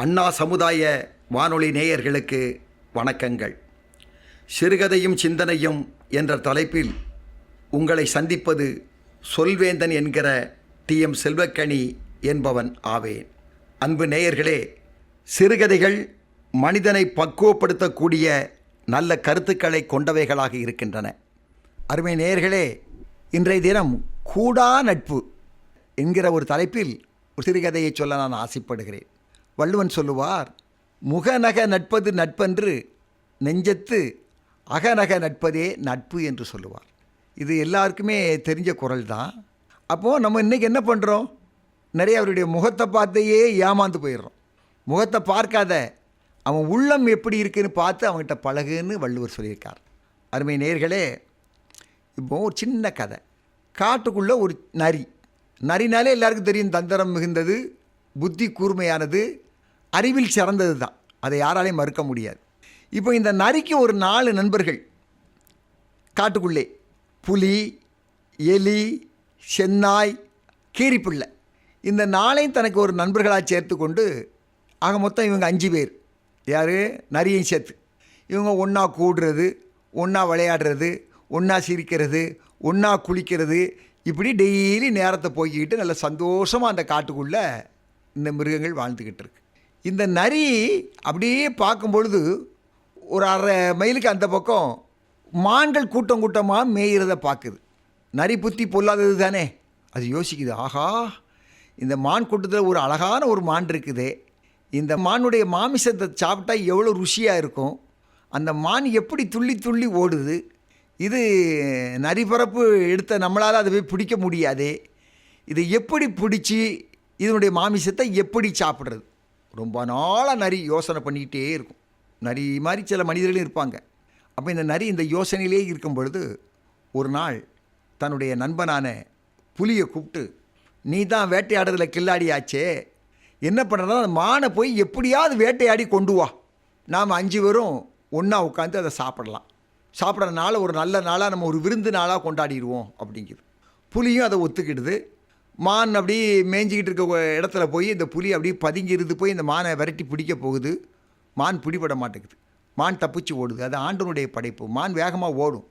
அண்ணா சமுதாய வானொலி நேயர்களுக்கு வணக்கங்கள். சிறுகதையும் சிந்தனையும் என்ற தலைப்பில் உங்களை சந்திப்பது சொல்வேந்தன் என்கிற டி.எம். செல்வக்கனி என்பவன் ஆவேன். அன்பு நேயர்களே, சிறுகதைகள் மனிதனை பக்குவப்படுத்தக்கூடிய நல்ல கருத்துக்களை கொண்டவைகளாக இருக்கின்றன. அருமை நேயர்களே, இன்றைய தினம் கூடா நட்பு என்கிற ஒரு தலைப்பில் ஒரு சிறுகதையை சொல்ல நான் ஆசைப்படுகிறேன். வள்ளுவன் சொல்லுவார், முகநக நட்பது நட்பன்று நெஞ்சத்து அகநக நட்பதே நட்பு என்று சொல்லுவார். இது எல்லாருக்குமே தெரிஞ்ச குறள் தான். அப்போது நம்ம இன்றைக்கி என்ன பண்ணுறோம்? நிறைய அவருடைய முகத்தை பார்த்தையே ஏமாந்து போயிடுறோம். முகத்தை பார்க்காத அவன் உள்ளம் எப்படி இருக்குன்னு பார்த்து அவங்ககிட்ட பழகுன்னு வள்ளுவர் சொல்லியிருக்கார். அருமை நேயர்களே, இப்போ ஒரு சின்ன கதை. காட்டுக்குள்ளே ஒரு நரினாலே எல்லாருக்கும் தெரியும், தந்திரம் மிகுந்தது, புத்தி கூர்மையானது, அறிவில் சிறந்தது தான். அதை யாராலையும் மறுக்க முடியாது. இப்போ இந்த நரிக்கு ஒரு 4 நண்பர்கள் காட்டுக்குள்ளே. புலி, எலி, சென்னாய், கீரிப்பிள்ளை. இந்த 4ஐயும் தனக்கு ஒரு நண்பர்களாக சேர்த்து கொண்டு ஆக மொத்தம் இவங்க 5 பேர். யார்? நரியையும் சேர்த்து. இவங்க ஒன்றா கூடுறது, ஒன்றா விளையாடுறது, ஒன்றா சிரிக்கிறது, ஒன்றா குளிக்கிறது, இப்படி டெய்லி நேரத்தை போய்கிட்டு நல்ல சந்தோஷமாக அந்த காட்டுக்குள்ளே இந்த மிருகங்கள் வாழ்ந்துக்கிட்டு இருக்கு. இந்த நரி அப்படியே பார்க்கும்பொழுது ஒரு 1/2 மைலுக்கு அந்த பக்கம் மான்கள் கூட்டம் கூட்டமாக மேய்கிறத பார்க்குது. நரி புத்தி பொல்லாதது தானே. அது யோசிக்குது, ஆஹா, இந்த மான் கூட்டத்தில் ஒரு அழகான ஒரு மான் இருக்குதே, இந்த மானுடைய மாமிசத்தை சாப்பிட்டா எவ்வளோ ருசியாக இருக்கும், அந்த மான் எப்படி துள்ளி துள்ளி ஓடுது, இது நரிபரப்பு எடுத்த நம்மளால் அதை போய் பிடிக்க முடியாதே, இதை எப்படி பிடிச்சி இதனுடைய மாமிசத்தை எப்படி சாப்பிட்றது? ரொம்ப நாளாக நரி யோசனை பண்ணிக்கிட்டே இருக்கும். நரி மாதிரி சில மனிதர்களும் இருப்பாங்க. அப்போ இந்த நரி இந்த யோசனையிலே இருக்கும் பொழுது ஒரு நாள் தன்னுடைய நண்பனான புலியை கூப்பிட்டு, நீ தான் வேட்டையாடுறதுல கில்லாடியாச்சே, என்ன பண்ணுறதா, அந்த மானை போய் எப்படியாவது வேட்டையாடி கொண்டு வா, நாம் 5 பேரும் ஒன்றா உட்காந்து அதை சாப்பிடலாம், சாப்பிட்ற நாள் ஒரு நல்ல நாளாக நம்ம ஒரு விருந்து நாளாக கொண்டாடிடுவோம் அப்படிங்குது. புலியும் அதை ஒத்துக்கிடுது. மான் அப்படி மேய்ஞ்சிக்கிட்டு இருக்க இடத்துல போய் இந்த புலி அப்படி பதுங்கிருந்து போய் இந்த மானை விரட்டி பிடிக்க போகுது. மான் பிடிபட மாட்டேங்குது. மான் தப்பிச்சு ஓடுது. அது ஆண்டவனுடைய படைப்பு. மான் வேகமாக ஓடும்,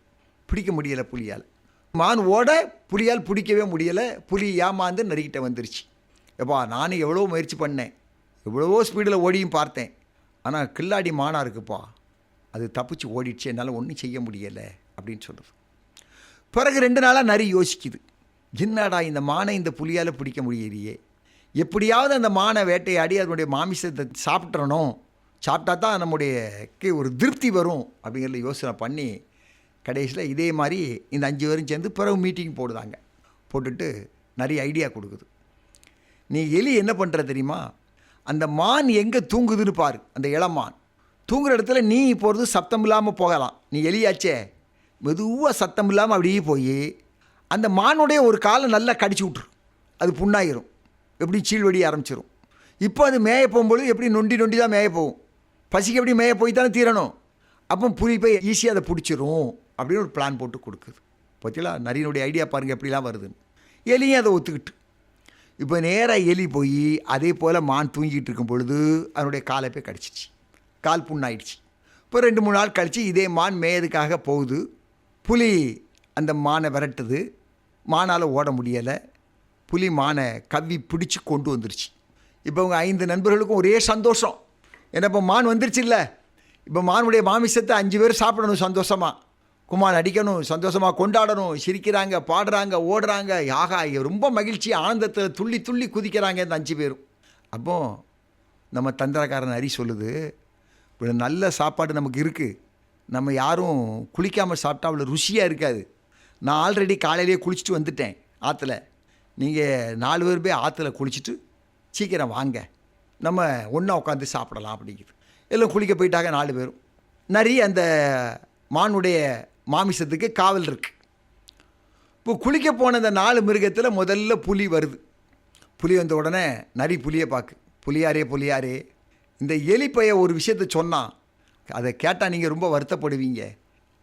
பிடிக்க முடியலை புலியால். மான் ஓட புலியால் பிடிக்கவே முடியலை. புலி ஏமாந்து நரிக்கிட்ட வந்துருச்சு. எப்பா, நானும் எவ்வளோ முயற்சி பண்ணேன், எவ்வளவோ ஸ்பீடில் ஓடியும் பார்த்தேன், ஆனால் கில்லாடி மானாக இருக்குப்பா, அது தப்பிச்சு ஓடிடுச்சு, என்னால் ஒன்றும் செய்ய முடியலை அப்படின்னு சொல்லுது. பிறகு 2 நாளாக நரி யோசிக்குது, என்னடா இந்த மானை இந்த புலியால் பிடிக்க முடியலையே, எப்படியாவது அந்த மானை வேட்டையாடி அதனுடைய மாமிசத்தை சாப்பிட்றணும், சாப்பிட்டா தான் நம்முடைய ஒரு திருப்தி வரும் அப்படிங்கிறத யோசனை பண்ணி கடைசியில் இதே மாதிரி இந்த 5 பேரும் சேர்ந்து பிறகு மீட்டிங் போடுதாங்க. போட்டுட்டு நிறைய ஐடியா கொடுக்குது. நீ எலி என்ன பண்ணுற தெரியுமா, அந்த மான் எங்கே தூங்குதுன்னு பாரு. அந்த இளமான் தூங்குற இடத்துல நீ போகிறது சத்தம் இல்லாமல் போகலாம். நீ எலியாச்சே, மெதுவாக சத்தம் இல்லாமல் அப்படியே போய் அந்த மானுடைய ஒரு காலை நல்லா கடிச்சு விட்ரு, அது புண்ணாயிரும், எப்படி சீழ்வடி ஆரம்பிச்சிடும். இப்போ அது மேய போகும்பொழுது எப்படி நொண்டி நொண்டி தான் மேய போகும், பசிக்கு எப்படி மேய போய் தானே தீரணும். அப்போ புலி போய் ஈஸியாக அதை பிடிச்சிரும் அப்படின்னு ஒரு பிளான் போட்டு கொடுக்குது. பார்த்தீங்களா, நரியினுடைய ஐடியா பாருங்கள் எப்படிலாம் வருதுன்னு. எலியும் அதை ஒத்துக்கிட்டு இப்போ நேராக எலி போய் அதே போல் மான் தூங்கிட்டு இருக்கும் பொழுது அதனுடைய காலை போய் கடிச்சிச்சு, கால் புண்ணாயிடுச்சு. இப்போ 2-3 நாள் கழித்து இதே மான் மேயதுக்காக போகுது. புலி அந்த மானை விரட்டுது, மானால் ஓட முடியலை. புலி மானை கவ்வி பிடிச்சி கொண்டு வந்துருச்சு. இப்போ அவங்க 5 நண்பர்களுக்கும் ஒரே சந்தோஷம். ஏன்னா இப்போ மான் வந்துருச்சு இல்லை, இப்போ மானுடைய மாமிசத்தை 5 பேர் சாப்பிடணும், சந்தோஷமாக குமான் அடிக்கணும், சந்தோஷமாக கொண்டாடணும், சிரிக்கிறாங்க, பாடுறாங்க, ஓடுறாங்க, யாகா ரொம்ப மகிழ்ச்சி ஆனந்தத்தில் துள்ளி துள்ளி குதிக்கிறாங்க இந்த 5 பேரும். அப்போது நம்ம தந்திரக்காரன் நரி சொல்லுது, இப்போ நல்ல சாப்பாடு நமக்கு இருக்குது, நம்ம யாரும் குளிக்காமல் சாப்பிட்டா அவ்வளோ ருசியாக இருக்காது. நான் ஆல்ரெடி காலையிலேயே குளிச்சுட்டு வந்துட்டேன் ஆற்றுல, நீங்கள் 4 பேர் போய் ஆற்றுல குளிச்சுட்டு சீக்கிரம் வாங்க, நம்ம ஒன்றா உட்காந்து சாப்பிடலாம் அப்படிங்குது. எல்லாம் குளிக்க போயிட்டாங்க 4 பேரும். நரி அந்த மானுடைய மாமிசத்துக்கு காவல் இருக்குது. இப்போ குளிக்க போன அந்த 4 மிருகத்தில் முதல்ல புலி வருது. புலி வந்த உடனே நரி புலியை பார்க்கு, புலியாரே, இந்த எலி பைய ஒரு விஷயத்தை சொன்னான், அதை கேட்டால் நீங்கள் ரொம்ப வருத்தப்படுவீங்க,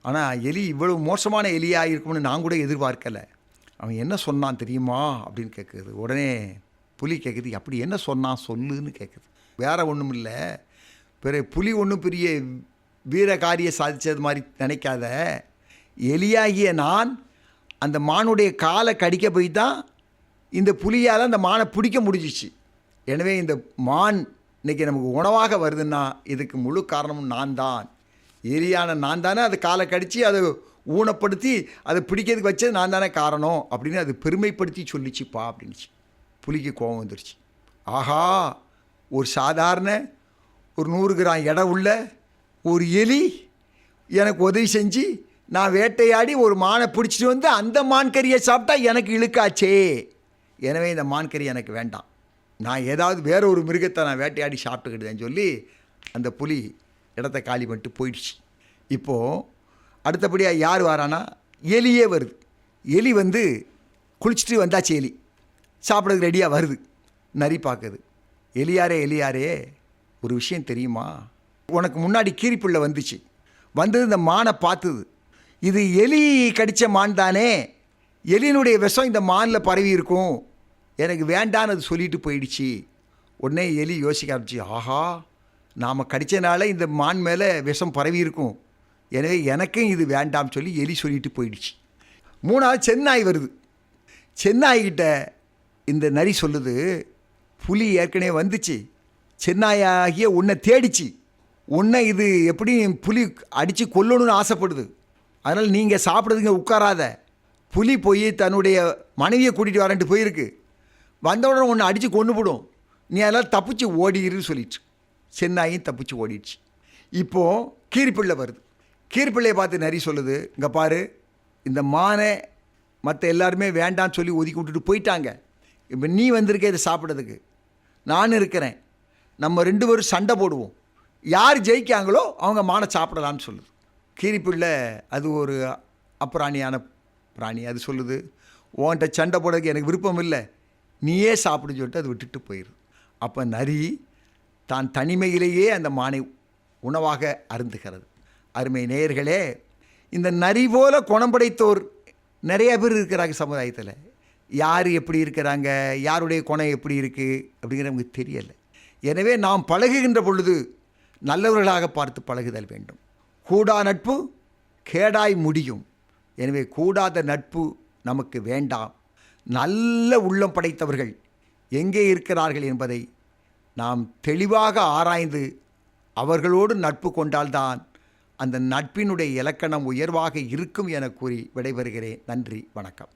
ஆனால் எலி இவ்வளவு மோசமான எலியாக இருக்கும்னு நான் கூட எதிர்பார்க்கலை, அவன் என்ன சொன்னான் தெரியுமா அப்படின்னு கேட்குது. உடனே புலி கேட்குது, அப்படி என்ன சொன்னான் சொல்லுன்னு கேட்குது. வேறு ஒன்றும் இல்லை. புலி ஒன்றும் பெரிய வீர காரிய சாதித்தது மாதிரி நினைக்காத. எலியாகிய நான் அந்த மானுடைய காலை கடிக்க போய் தான் இந்த புலியால் அந்த மானை பிடிக்க முடிஞ்சிச்சு. எனவே இந்த மான் இன்றைக்கி நமக்கு உணவாக வருதுன்னா இதுக்கு முழு காரணமும் நான் தான். எலியான நான் தானே அது காலை கடித்து அதை ஊனப்படுத்தி அதை பிடிக்கிறதுக்கு வச்சது நான் தானே காரணம் அப்படின்னு அது பெருமைப்படுத்தி சொல்லிச்சுப்பா அப்படின்னுச்சு. புலிக்கு கோபம் வந்துருச்சு. ஆஹா, ஒரு சாதாரண ஒரு 100 கிராம் எடை உள்ள ஒரு எலி எனக்கு உதவி செஞ்சு நான் வேட்டையாடி ஒரு மானை பிடிச்சிட்டு வந்து அந்த மான் கறியை சாப்பிட்டா எனக்கு இழுக்காச்சே. எனவே இந்த மான் கறி எனக்கு வேண்டாம், நான் ஏதாவது வேற ஒரு மிருகத்தை நான் வேட்டையாடி சாப்பிட்டுக்கிட்டேன்னு சொல்லி அந்த புலி இடத்த காலி பண்ணிட்டு போயிடுச்சு. இப்போது அடுத்தபடியாக யார் வரானா, எலியே வருது. எலி வந்து குளிச்சுட்டு வந்தாச்சு, எலி சாப்பிட்றதுக்கு ரெடியாக வருது. நரி பார்க்குது. எலியாரே ஒரு விஷயம் தெரியுமா, உனக்கு முன்னாடி கீரிப்பிள்ளை வந்துச்சு, வந்தது இந்த மானை பார்த்துது. இது எலி கடித்த மான் தானே, எலியினுடைய விஷம் இந்த மானில் பரவி இருக்கும், எனக்கு வேண்டான்னு அது சொல்லிட்டு போயிடுச்சு. உடனே எலி யோசிக்க ஆரம்பிச்சு, ஆஹா, நாம் கடித்தனால இந்த மான் மேலே விஷம் பரவி இருக்கும், எனவே எனக்கும் இது வேண்டாம்னு சொல்லி எலி சொல்லிட்டு போயிடுச்சு. 3வது சென்னாய் வருது. சென்னாய்கிட்ட இந்த நரி சொல்லுது, புலி ஏற்கனவே வந்துச்சு, சென்னாயாகிய உன்னை தேடிச்சு, உன்னை இது எப்படி புலி அடித்து கொல்லணும்னு ஆசைப்படுது, அதனால் நீங்கள் சாப்பிட்றதுங்க உட்காராத. புலி போய் தன்னுடைய மனைவியை கூட்டிகிட்டு வரேன்ட்டு போயிருக்கு, வந்தவுடனே உன்னை அடித்து கொண்டு போடும், நீ அதெல்லாம் தப்பிச்சு ஓடிடுன்னு சொல்லிடுச்சு. சென்னாயும் தப்பிச்சு ஓடிடுச்சு. இப்போது கீரிப்பிள்ளை வருது. கீரிப்பிள்ளையை பார்த்து நரி சொல்லுது, இங்கே பாரு, இந்த மானை மற்ற எல்லாருமே வேண்டான்னு சொல்லி ஒதுக்கி விட்டுட்டு போயிட்டாங்க, இப்போ நீ வந்திருக்க இதை சாப்பிட்றதுக்கு, நான் இருக்கிறேன், நம்ம 2 பேரும் சண்டை போடுவோம், யார் ஜெயிக்காங்களோ அவங்க மானை சாப்பிடலான்னு சொல்லுது. கீரிப்பிள்ளை அது ஒரு அப்புறாணியான பிராணி, அது சொல்லுது, உன்கிட்ட சண்டை போடுறதுக்கு எனக்கு விருப்பம் இல்லை, நீயே சாப்பிடுன்னு சொல்லிட்டு அது விட்டுட்டு போயிடுது. அப்போ நரி தான் தனிமையிலேயே அந்த மானை உணவாக அருந்துகிறது. அருமை நேயர்களே, இந்த நரி போல குணம் படைத்தோர் நிறைய பேர் இருக்கிறாங்க சமுதாயத்தில். யார் எப்படி இருக்கிறாங்க, யாருடைய குணம் எப்படி இருக்குது அப்படிங்கிற நமக்கு தெரியலை. எனவே நாம் பழகுகின்ற பொழுது நல்லவர்களாக பார்த்து பழகுதல் வேண்டும். கூடா நட்பு கேடாய் முடியும். எனவே கூடாத நட்பு நமக்கு வேண்டாம். நல்ல உள்ளம் படைத்தவர்கள் எங்கே இருக்கிறார்கள் என்பதை நாம் தெளிவாக ஆராய்ந்து அவர்களோடு நட்பு கொண்டால்தான் அந்த நட்பினுடைய இலக்கணம் உயர்வாக இருக்கும் என கூறி விடைபெறுகிறேன். நன்றி, வணக்கம்.